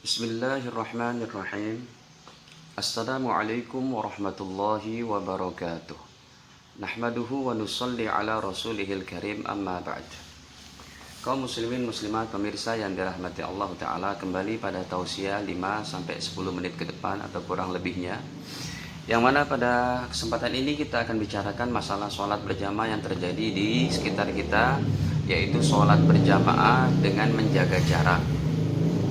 Bismillahirrahmanirrahim. Assalamualaikum warahmatullahi wabarakatuh. Nahmaduhu wa nusalli ala rasulihil karim amma ba'd. Kaum muslimin muslimat pemirsa yang dirahmati Allah Ta'ala, kembali pada tausiah 5-10 menit ke depan atau kurang lebihnya, yang mana pada kesempatan ini kita akan bicarakan masalah sholat berjamaah yang terjadi di sekitar kita, yaitu sholat berjamaah dengan menjaga jarak.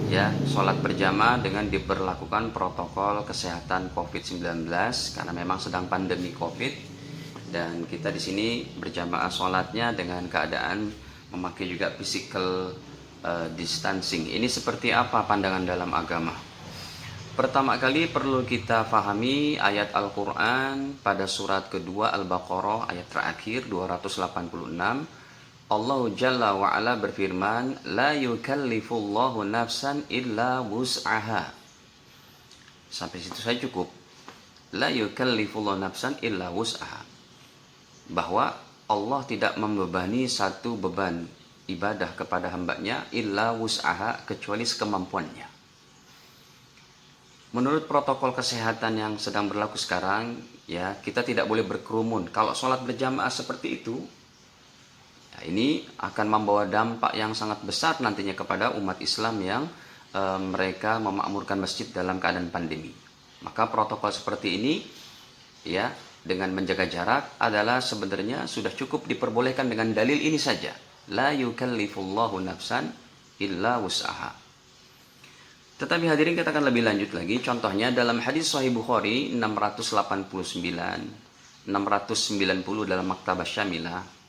Ya, sholat berjamaah dengan diberlakukan protokol kesehatan COVID-19 karena memang sedang pandemi COVID, dan kita di sini berjamaah sholatnya dengan keadaan memakai juga physical distancing. Ini seperti apa pandangan dalam agama? Pertama kali perlu kita fahami ayat Al-Quran pada surat kedua Al-Baqarah ayat terakhir 286. Allah Jalla wa'ala berfirman, la yukallifullahu nafsan illa wus'aha. Sampai situ saya cukup. La yukallifullahu nafsan illa wus'aha. Bahwa Allah tidak membebani satu beban ibadah kepada hambanya illa wus'aha, kecuali sekemampuannya. Menurut protokol kesehatan yang sedang berlaku sekarang, ya, kita tidak boleh berkerumun. Kalau sholat berjamaah seperti itu, ini akan membawa dampak yang sangat besar nantinya kepada umat Islam yang mereka memakmurkan masjid dalam keadaan pandemi. Maka protokol seperti ini, ya, dengan menjaga jarak adalah sebenarnya sudah cukup diperbolehkan dengan dalil ini saja. La yukallifullahu nafsan illa wus'aha. Tetapi hadirin, kita akan lebih lanjut lagi. Contohnya dalam hadis Sahih Bukhari 689, 690 dalam Maktabah Syamilah.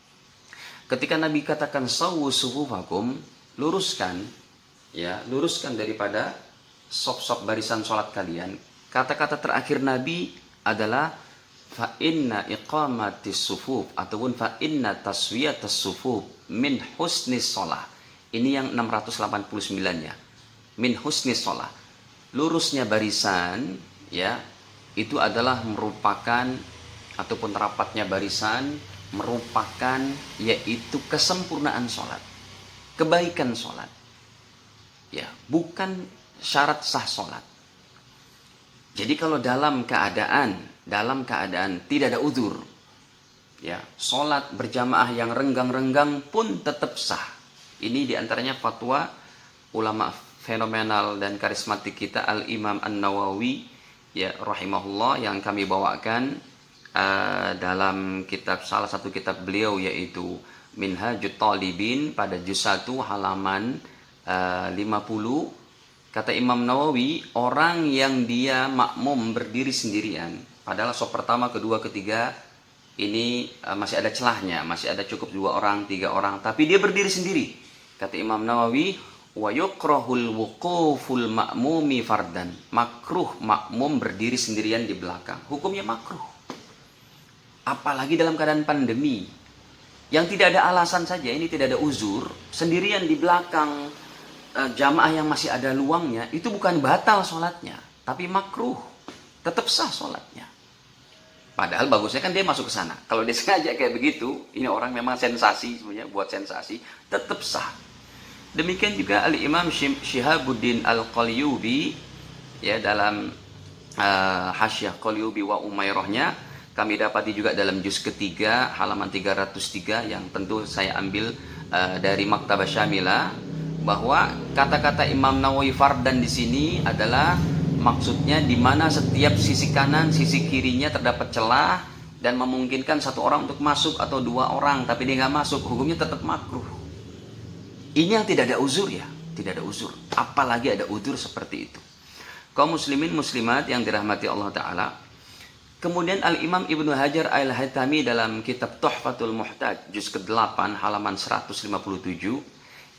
Ketika Nabi katakan sawu sufufakum, luruskan, ya, luruskan daripada sop-sop barisan sholat kalian. Kata-kata terakhir Nabi adalah fa inna iqamatis sufuf ataupun fa inna taswiyatas sufuf min husnis sholah. Ini yang 689-nya. Min husnis sholah. Lurusnya barisan, ya, itu adalah merupakan ataupun rapatnya barisan merupakan yaitu kesempurnaan sholat, kebaikan sholat, ya, bukan syarat sah sholat. Jadi kalau dalam keadaan tidak ada uzur, ya, sholat berjamaah yang renggang-renggang pun tetap sah. Ini diantaranya fatwa ulama fenomenal dan karismatik kita Al-Imam An-Nawawi, ya, rahimahullah, yang kami bawakan dalam kitab, salah satu kitab beliau, yaitu Minhajut Talibin pada juz 1 halaman 50. Kata Imam Nawawi, orang yang dia makmum berdiri sendirian, padahal sop pertama, kedua, ketiga ini masih ada celahnya, masih ada cukup 2 orang, 3 orang, tapi dia berdiri sendiri. Kata Imam Nawawi, wa yukrahul wuquful ma'mumi fardan. Makruh makmum berdiri sendirian di belakang. Hukumnya makruh. Apalagi dalam keadaan pandemi yang tidak ada alasan saja, ini tidak ada uzur, sendirian di belakang jamaah yang masih ada luangnya, itu bukan batal sholatnya, tapi makruh, tetap sah sholatnya. Padahal bagusnya kan dia masuk ke sana. Kalau dia sengaja kayak begitu, ini orang memang sensasi, sebenarnya buat sensasi, tetap sah. Demikian juga Al-Imam Syihabuddin Al-Qalyubi, ya, dalam Hasyiah Qalyubi wa Umairahnya, kami dapati juga dalam juz ketiga halaman 303, yang tentu saya ambil dari Maktabah Syamilah, bahwa kata-kata Imam Nawawi fardan di sini adalah maksudnya di mana setiap sisi kanan, sisi kirinya terdapat celah dan memungkinkan 1 orang untuk masuk atau 2 orang, tapi dia nggak masuk, hukumnya tetap makruh. Ini yang tidak ada uzur, ya, tidak ada uzur. Apalagi ada uzur seperti itu. Kaum muslimin muslimat yang dirahmati Allah Ta'ala. Kemudian Al-Imam Ibnu Hajar Al-Haytami dalam kitab Tuhfatul Muhtaj juz ke-8 halaman 157,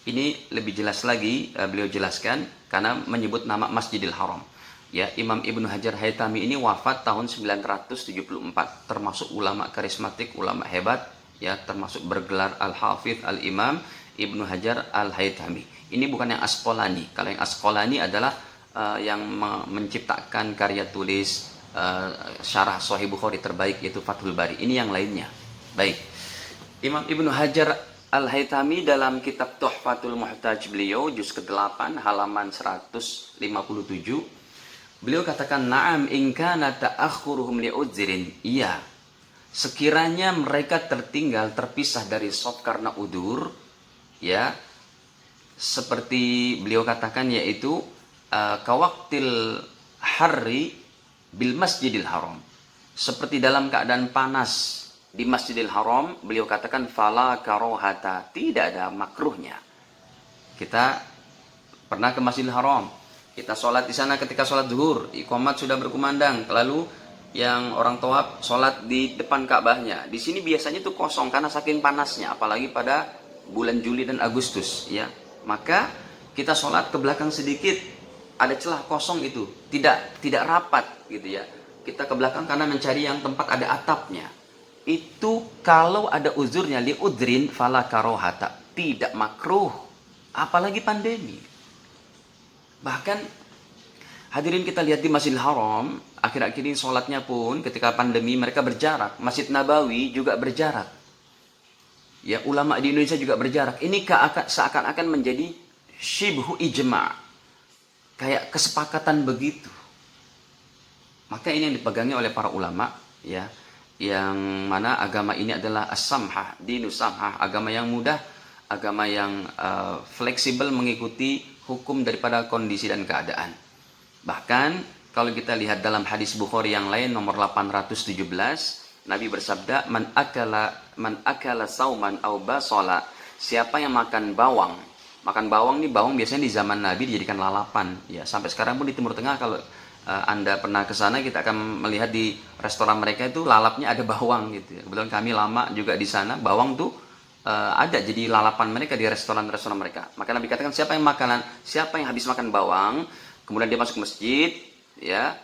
ini lebih jelas lagi, beliau jelaskan karena menyebut nama Masjidil Haram. Ya, Imam Ibnu Hajar Haytami ini wafat tahun 974, termasuk ulama karismatik, ulama hebat, ya, termasuk bergelar Al-Hafidh Al-Imam Ibnu Hajar Al-Haytami. Ini bukan yang Asqalani. Kalau yang Asqalani adalah yang menciptakan karya tulis syarah Sahih Bukhari terbaik, yaitu Fathul Bari. Ini yang lainnya. Baik. Imam Ibnu Hajar Al-Haythami dalam kitab Tuhfatul Muhtaj beliau juz ke-8 halaman 157 beliau katakan na'am in kana ta'akhuruhum li'udzrin. Iya, sekiranya mereka tertinggal terpisah dari shaf karena udur, ya, seperti beliau katakan yaitu kawaktil harri bil masjidil haram, seperti dalam keadaan panas di Masjidil Haram, beliau katakan fala karohata, tidak ada makruhnya. Kita pernah ke Masjidil Haram, kita sholat di sana ketika sholat zuhur, iqamat sudah berkumandang, lalu yang orang tawaf sholat di depan Ka'bahnya. Di sini biasanya itu kosong karena saking panasnya, apalagi pada bulan Juli dan Agustus, ya. Maka kita sholat ke belakang sedikit, ada celah kosong itu, tidak rapat, gitu ya. Kita ke belakang karena mencari yang tempat ada atapnya. Itu kalau ada uzurnya li udrin fala karohata, tidak makruh, apalagi pandemi. Bahkan hadirin kita lihat di Masjidil Haram akhir-akhir ini sholatnya pun ketika pandemi mereka berjarak. Masjid Nabawi juga berjarak, ya, ulama di Indonesia juga berjarak. Ini seakan-akan menjadi syibhu ijma', kayak kesepakatan begitu. Maka ini yang dipegangi oleh para ulama, ya, yang mana agama ini adalah as-samhah, dinus samhah, agama yang mudah, agama yang fleksibel mengikuti hukum daripada kondisi dan keadaan. Bahkan kalau kita lihat dalam hadis Bukhari yang lain nomor 817, Nabi bersabda, man akala sauman au basala, siapa yang makan bawang. Makan bawang nih, bawang biasanya di zaman Nabi dijadikan lalapan, ya, sampai sekarang pun di Timur Tengah kalau Anda pernah ke sana, kita akan melihat di restoran mereka itu lalapnya ada bawang gitu. Kebetulan kami lama juga di sana, bawang tuh ada jadi lalapan mereka di restoran-restoran mereka. Maka Nabi katakan siapa yang habis makan bawang, kemudian dia masuk masjid, ya,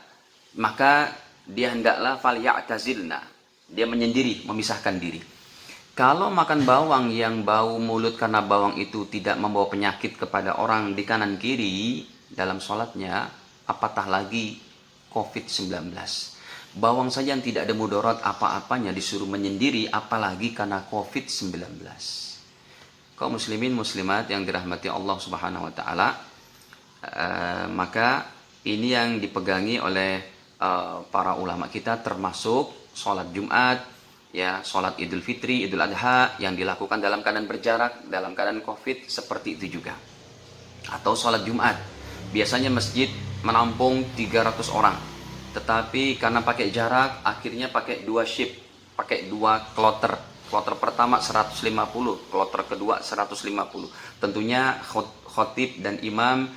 maka dia hendaklah falyatazilna, dia menyendiri, memisahkan diri. Kalau makan bawang yang bau mulut karena bawang itu tidak membawa penyakit kepada orang di kanan kiri dalam sholatnya, apatah lagi COVID-19. Bawang saja yang tidak ada mudarat apa-apanya disuruh menyendiri, apalagi karena COVID-19. Kaum muslimin muslimat yang dirahmati Allah Subhanahu wa taala, maka ini yang dipegangi oleh para ulama kita, termasuk sholat Jumat, ya, sholat Idul Fitri, Idul Adha yang dilakukan dalam keadaan berjarak, dalam keadaan COVID, seperti itu juga. Atau sholat Jumat, biasanya masjid menampung 300 orang, tetapi karena pakai jarak akhirnya pakai 2 shift, pakai 2 kloter. Kloter pertama 150, kloter kedua 150. Tentunya khotib dan imam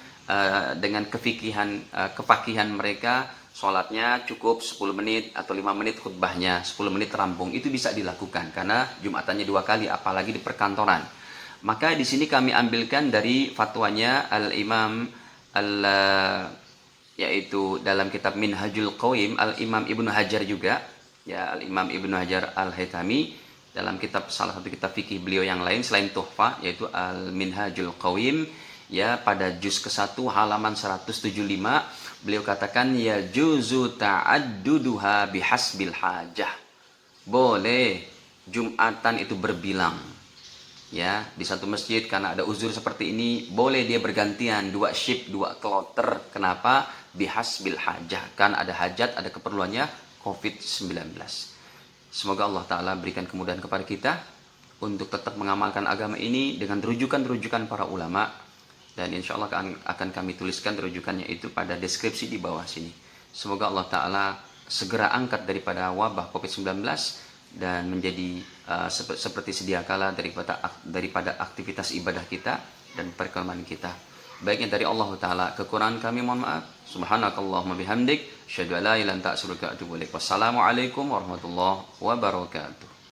dengan kefakihan mereka, sholatnya cukup 10 menit atau 5 menit, khutbahnya 10 menit rampung. Itu bisa dilakukan karena Jumatannya 2 kali, apalagi di perkantoran. Maka di sini kami ambilkan dari fatwanya Al-Imam yaitu dalam kitab Minhajul Qayyim, Al-Imam Ibnu Hajar juga, ya, Al-Imam Ibnu Hajar Al-Haythami dalam kitab, salah satu kitab fikih beliau yang lain selain Tuhfah, yaitu Al-Minhajul Qayyim, ya, pada juz ke-1 halaman 175 beliau katakan ya juzu ta'adduduha bihasbil hajah, boleh Jumatan itu berbilang, ya, di satu masjid karena ada uzur seperti ini, boleh dia bergantian 2 shift, 2 kloter. Kenapa? Bihasbil hajah, kan ada hajat, ada keperluannya COVID-19. Semoga Allah Ta'ala berikan kemudahan kepada kita untuk tetap mengamalkan agama ini dengan rujukan-rujukan para ulama, dan insya Allah akan kami tuliskan rujukannya itu pada deskripsi di bawah sini. Semoga Allah Ta'ala segera angkat daripada wabah COVID-19 dan menjadi seperti sedia kala daripada aktivitas ibadah kita dan perekonomian kita. Baik yang dari Allah Ta'ala, kekurangan kami mohon maaf. Subhanakallahumma bihamdik, asyhadu an la ilaha illa anta astaghfiruka wa atubu ilaik. Wassalamualaikum warahmatullahi wabarakatuh.